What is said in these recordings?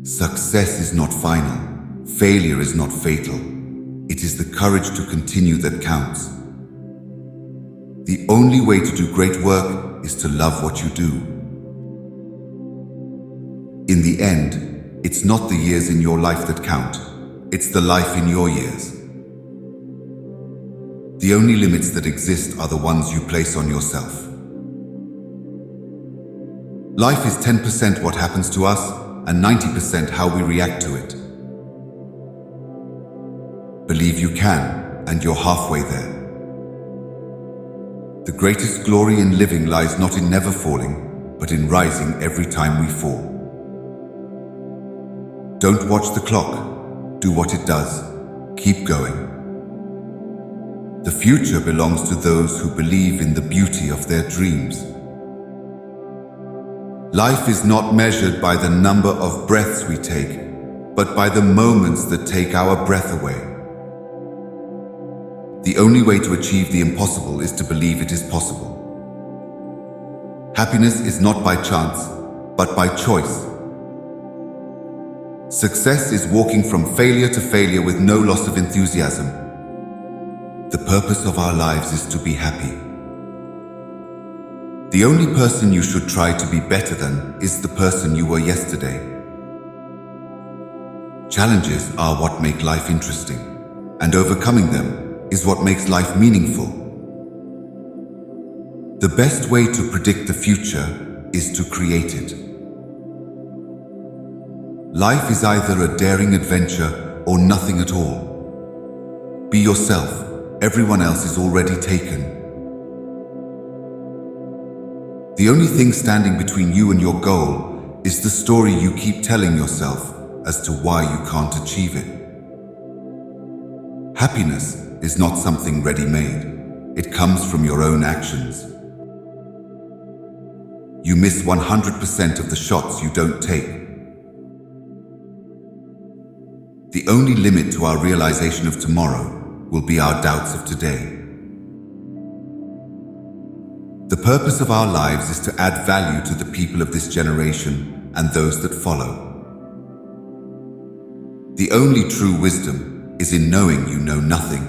Success is not final. Failure is not fatal. It is the courage to continue that counts. The only way to do great work is to love what you do. In the end, it's not the years in your life that count. It's the life in your years. The only limits that exist are the ones you place on yourself. Life is 10% what happens to us and 90% how we react to it. Believe you can, and you're halfway there. The greatest glory in living lies not in never falling, but in rising every time we fall. Don't watch the clock. Do what it does. Keep going. The future belongs to those who believe in the beauty of their dreams. Life is not measured by the number of breaths we take, but by the moments that take our breath away. The only way to achieve the impossible is to believe it is possible. Happiness is not by chance, but by choice. Success is walking from failure to failure with no loss of enthusiasm. The purpose of our lives is to be happy. The only person you should try to be better than is the person you were yesterday. Challenges are what make life interesting, and overcoming them is what makes life meaningful. The best way to predict the future is to create it. Life is either a daring adventure or nothing at all. Be yourself. Everyone else is already taken. The only thing standing between you and your goal is the story you keep telling yourself as to why you can't achieve it. Happiness is not something ready-made. It comes from your own actions. You miss 100% of the shots you don't take. The only limit to our realization of tomorrow will be our doubts of today. The purpose of our lives is to add value to the people of this generation and those that follow. The only true wisdom is in knowing you know nothing.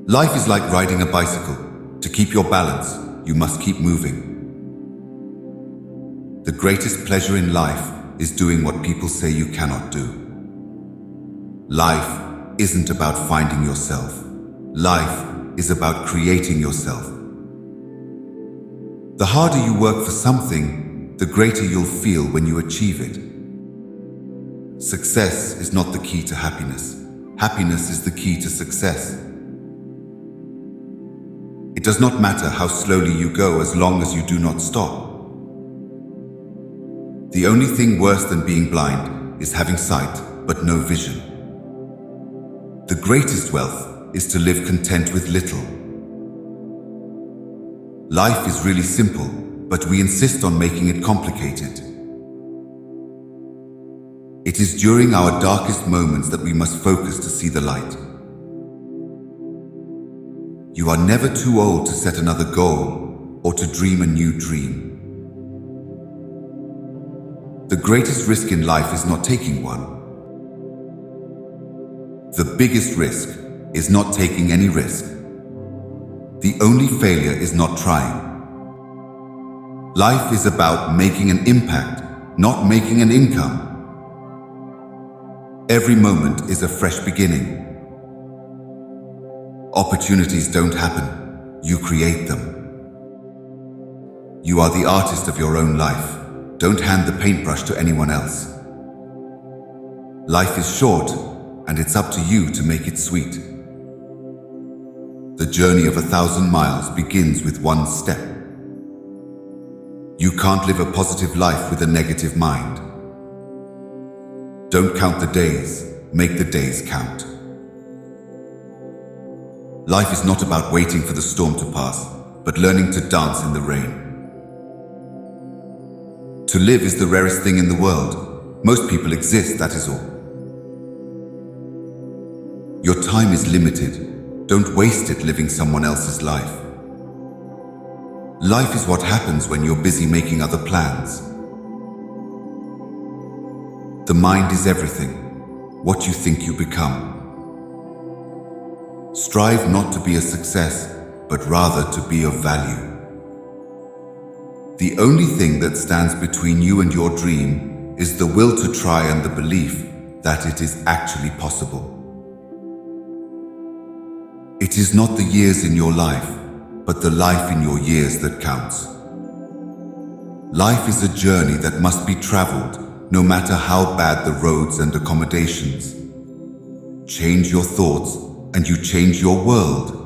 Life is like riding a bicycle. To keep your balance, you must keep moving. The greatest pleasure in life is doing what people say you cannot do. Life isn't about finding yourself. Life is about creating yourself. The harder you work for something, the greater you'll feel when you achieve it. Success is not the key to happiness. Happiness is the key to success. It does not matter how slowly you go as long as you do not stop. The only thing worse than being blind is having sight but no vision. The greatest wealth is to live content with little. Life is really simple, but we insist on making it complicated. It is during our darkest moments that we must focus to see the light. You are never too old to set another goal or to dream a new dream. The greatest risk in life is not taking one. The biggest risk is not taking any risk. The only failure is not trying. Life is about making an impact, not making an income. Every moment is a fresh beginning. Opportunities don't happen, you create them. You are the artist of your own life. Don't hand the paintbrush to anyone else. Life is short, and it's up to you to make it sweet. The journey of 1,000 miles begins with one step. You can't live a positive life with a negative mind. Don't count the days, make the days count. Life is not about waiting for the storm to pass, but learning to dance in the rain. To live is the rarest thing in the world. Most people exist, that is all. Your time is limited. Don't waste it living someone else's life. Life is what happens when you're busy making other plans. The mind is everything, what you think you become. Strive not to be a success, but rather to be of value. The only thing that stands between you and your dream is the will to try and the belief that it is actually possible. It is not the years in your life, but the life in your years that counts. Life is a journey that must be traveled, no matter how bad the roads and accommodations. Change your thoughts and you change your world.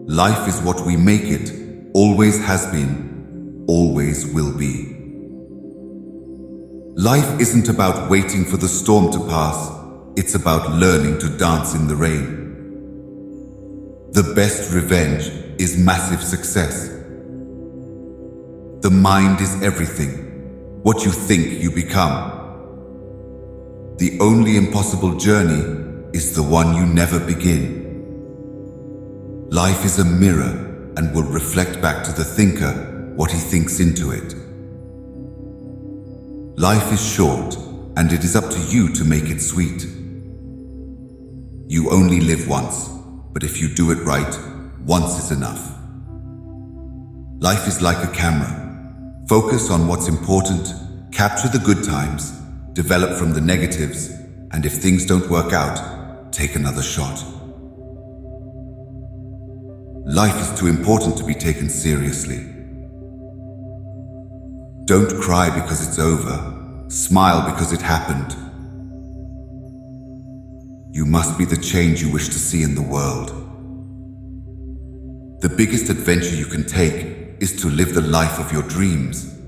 Life is what we make it, always has been, always will be. Life isn't about waiting for the storm to pass, it's about learning to dance in the rain. The best revenge is massive success. The mind is everything, what you think you become. The only impossible journey is the one you never begin. Life is a mirror and will reflect back to the thinker what he thinks into it. Life is short, and it is up to you to make it sweet. You only live once, but if you do it right, once is enough. Life is like a camera. Focus on what's important, capture the good times, develop from the negatives, and if things don't work out, take another shot. Life is too important to be taken seriously. Don't cry because it's over. Smile because it happened. You must be the change you wish to see in the world. The biggest adventure you can take is to live the life of your dreams.